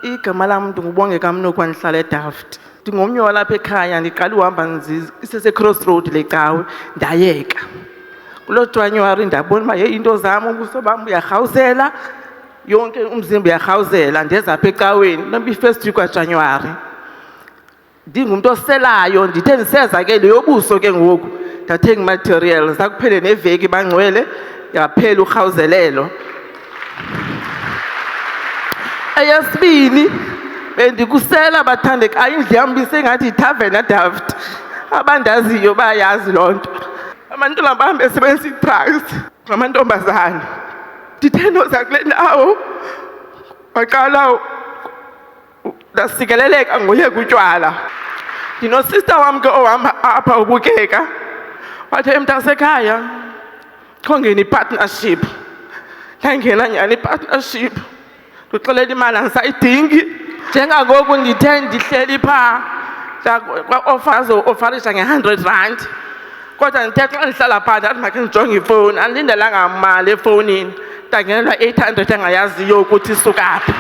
Igama lami ngubongeka Mnukwa, ndihlala eDelft. Ndingomnye walapha ekhaya, ndiqala uhamba isese-Crossroad leCawe ndayeka. Kulo January ndabona uba into zam ubuso bam buyarhawuzela, yonke umzimba uyarhawuzela, ndeza apha ecaweni noba i-1st week kaJanuwari. Ndingumntu oselayo, ndithe ndiseza ke leyo buso ke ngoku ndathenga i-materials, zakuphele neveki bangcwele yaphela urhawuzelelo. Eyesibini, bendikusela bathandekayo, indlu yam bisengathi yithaveni eDelft. Abandaziyo bayayazi loo nto. Abantwana bam besebenzisa ii-drugs ngamantombazana. Ndithe ndoza kule ndawo waqala ndasikeleleka ngoyeka utywala. Ndinosista wam ke ohamba apha ubukeka, wathi mntasekhaya khongena i-partnership. Ndangena nyhani i-partnership, ndixelela imali andisayidingi. Njengangoku ndithe ndihleli phaa kwa-ofarisha nge-R100, kodwa ndithe xa ndihlala phaa ndathi makhe ndijonge ifowuni, andilindelanga mali efowunini. Ndangenelwa 800 engayaziyo ukuthi isuka phi.